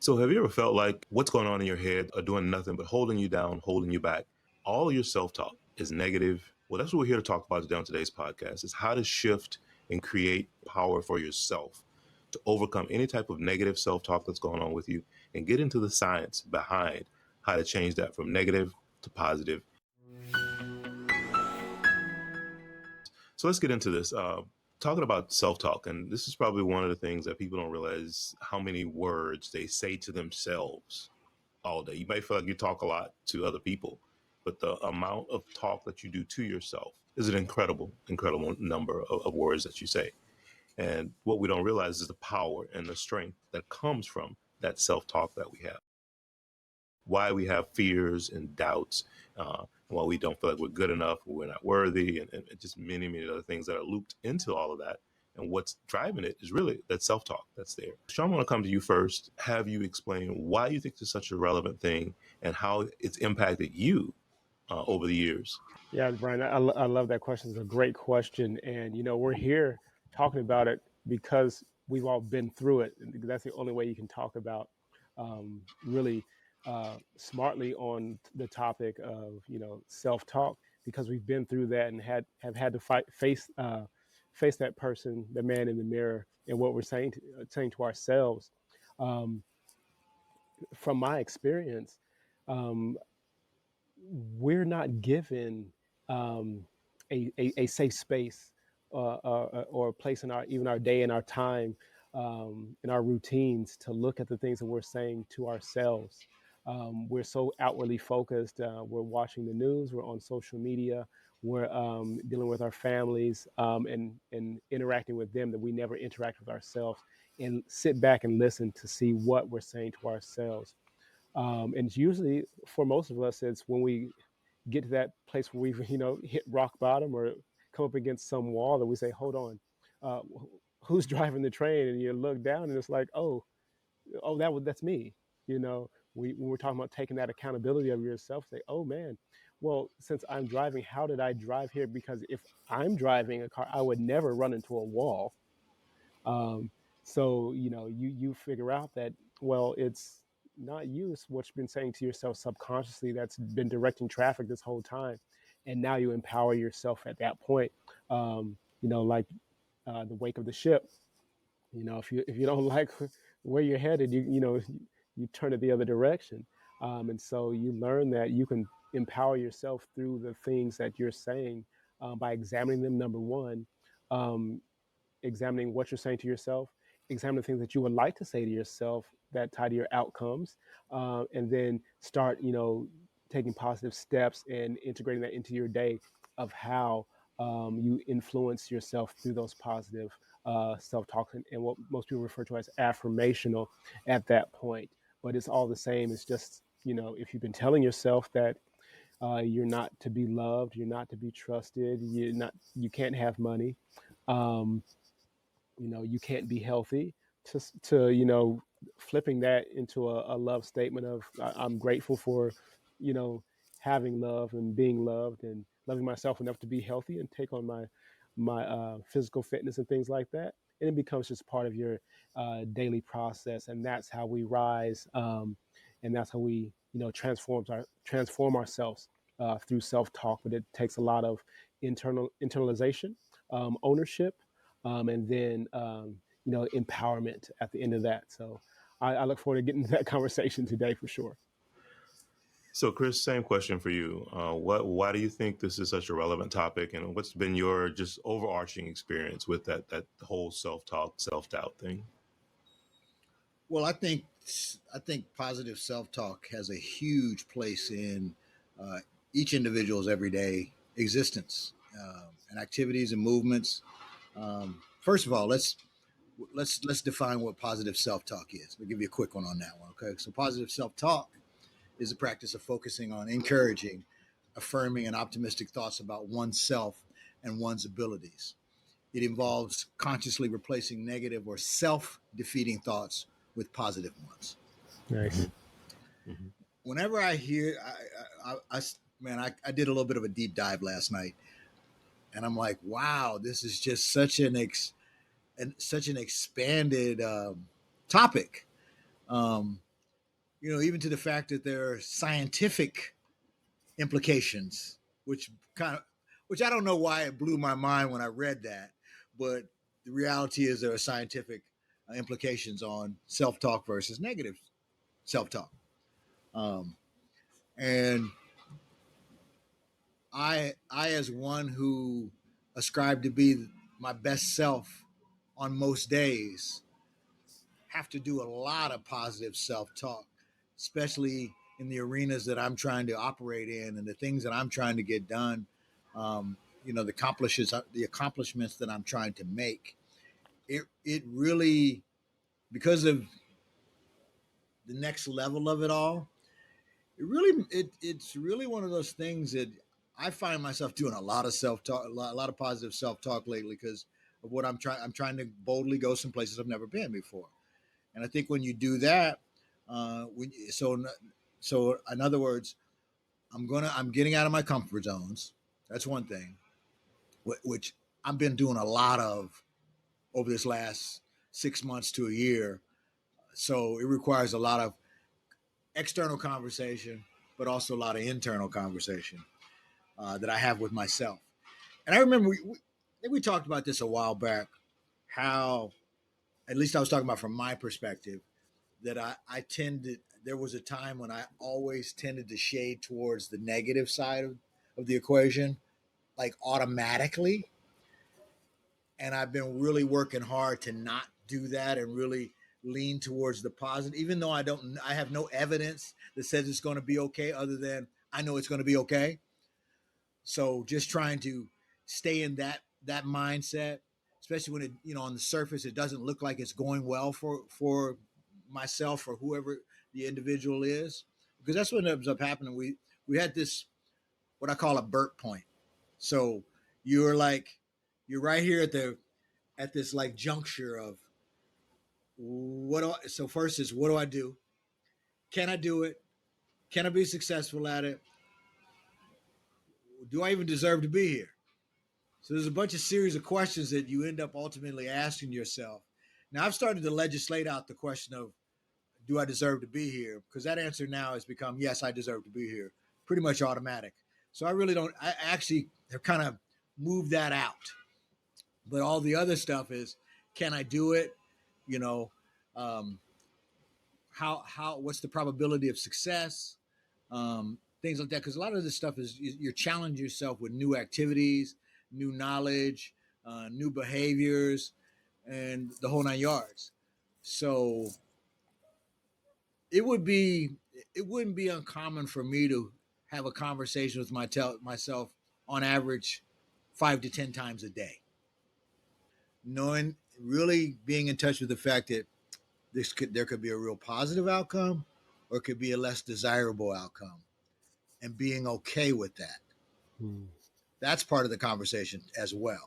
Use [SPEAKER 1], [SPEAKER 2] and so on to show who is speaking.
[SPEAKER 1] So have you ever felt like what's going on in your head are doing nothing but holding you down, holding you back? All your self-talk is negative. Well, that's what we're here to talk about today on today's podcast, is how to shift and create power for yourself to overcome any type of negative self-talk that's going on with you and get into the science behind how to change that from negative to positive. So let's get into this. Talking about self-talk, and this is probably one of the things that people don't realize how many words they say to themselves all day. You may feel like you talk a lot to other people, but the amount of talk that you do to yourself is an incredible number of words that you say. And what we don't realize is the power and the strength that comes from that self-talk that we have. Why we have fears and doubts, why we don't feel like we're good enough, we're not worthy, and just many other things that are looped into all of that. And what's driving it is really that self-talk that's there. Sean, I want to come to you first. Have you explain why you think this is such a relevant thing and how it's impacted you over the years?
[SPEAKER 2] Yeah, Brian, I love that question. It's a great question. And, we're here talking about it because we've all been through it. And that's the only way you can talk about really smartly on the topic of, self-talk, because we've been through that and have had to face that person, the man in the mirror, and what we're saying to ourselves. Um, from my experience, um, we're not given um, a safe space or a place in our even our day and our time in our routines to look at the things that we're saying to ourselves. We're so outwardly focused. We're watching the news. We're on social media. We're dealing with our families and interacting with them, that we never interact with ourselves and sit back and listen to see what we're saying to ourselves. And it's usually, for most of us, it's when we get to that place where we've, hit rock bottom or come up against some wall that we say, hold on, who's driving the train? And you look down and it's like, oh, that's me. When we're talking about taking that accountability of yourself, say, oh man, well, since I'm driving, how did I drive here? Because if I'm driving a car, I would never run into a wall. Um, so you figure out that, well, it's not you, it's what you've been saying to yourself subconsciously that's been directing traffic this whole time, and now you empower yourself at that point. Like the wake of the ship. If you don't like where you're headed, you turn it the other direction, and so you learn that you can empower yourself through the things that you're saying by examining them. Number one, um, examining what you're saying to yourself, examine the things that you would like to say to yourself that tie to your outcomes, and then start, taking positive steps and integrating that into your day of how you influence yourself through those positive self-talk and what most people refer to as affirmational at that point. But it's all the same. It's just, if you've been telling yourself that you're not to be loved, you're not to be trusted, you can't have money, um, you can't be healthy, to flipping that into a love statement of I'm grateful for you know having love and being loved and loving myself enough to be healthy and take on my physical fitness and things like that, and it becomes just part of your daily process. And that's how we rise, and that's how we transform ourselves through self-talk. But it takes a lot of internalization, ownership, and then empowerment at the end of that. So I look forward to getting to that conversation today for sure.
[SPEAKER 1] So, Chris, same question for you. Why do you think this is such a relevant topic, and what's been your just overarching experience with that whole self-talk, self-doubt thing?
[SPEAKER 3] Well, I think positive self-talk has a huge place in uh, each individual's everyday existence and activities and movements. First of all, let's define what positive self-talk is. I'll give you a quick one on that one. Okay, so positive self-talk is the practice of focusing on encouraging, affirming, and optimistic thoughts about oneself and one's abilities. It involves consciously replacing negative or self-defeating thoughts with positive ones.
[SPEAKER 2] Nice.
[SPEAKER 1] Mm-hmm. Mm-hmm.
[SPEAKER 3] Whenever I hear, man, I did a little bit of a deep dive last night, and I'm like, wow, this is just such an expanded topic. even to the fact that there are scientific implications, which I don't know why it blew my mind when I read that, but the reality is there are scientific implications on self-talk versus negative self-talk. Um, and I, as one who ascribed to be my best self on most days, have to do a lot of positive self-talk, especially in the arenas that I'm trying to operate in and the things that I'm trying to get done. Um, the accomplishments that I'm trying to make. It really, because of the next level of it all, it's really one of those things that I find myself doing a lot of self-talk, a lot of positive self-talk lately because of what I'm trying to boldly go some places I've never been before. And I think when you do that, so in other words, I'm getting out of my comfort zones. That's one thing, which I've been doing a lot of over this last 6 months to a year. So it requires a lot of external conversation, but also a lot of internal conversation that I have with myself. And I remember we talked about this a while back, how, at least I was talking about from my perspective, that I tended, there was a time when I always tended to shade towards the negative side of the equation, like automatically. And I've been really working hard to not do that and really lean towards the positive, even though I have no evidence that says it's going to be okay, other than I know it's going to be okay. So just trying to stay in that mindset, especially when on the surface it doesn't look like it's going well for myself or whoever the individual is, because that's what ends up happening. We had this, what I call a burp point. So you're like you're right here at this like juncture of so first is, what do I do? Can I do it? Can I be successful at it? Do I even deserve to be here? So there's a bunch of series of questions that you end up ultimately asking yourself. Now I've started to legislate out the question of, do I deserve to be here? Because that answer now has become, yes, I deserve to be here, pretty much automatic. So I really don't, I actually have kind of moved that out. But all the other stuff is, can I do it? You know, um, what's the probability of success? Things like that. Because a lot of this stuff is you're challenging yourself with new activities, new knowledge, new behaviors, and the whole 9 yards. So it would be it wouldn't be uncommon for me to have a conversation with myself on average 5 to 10 times a day, knowing, really being in touch with the fact that there could be a real positive outcome or it could be a less desirable outcome, and being okay with that.
[SPEAKER 2] Hmm.
[SPEAKER 3] That's part of the conversation as well.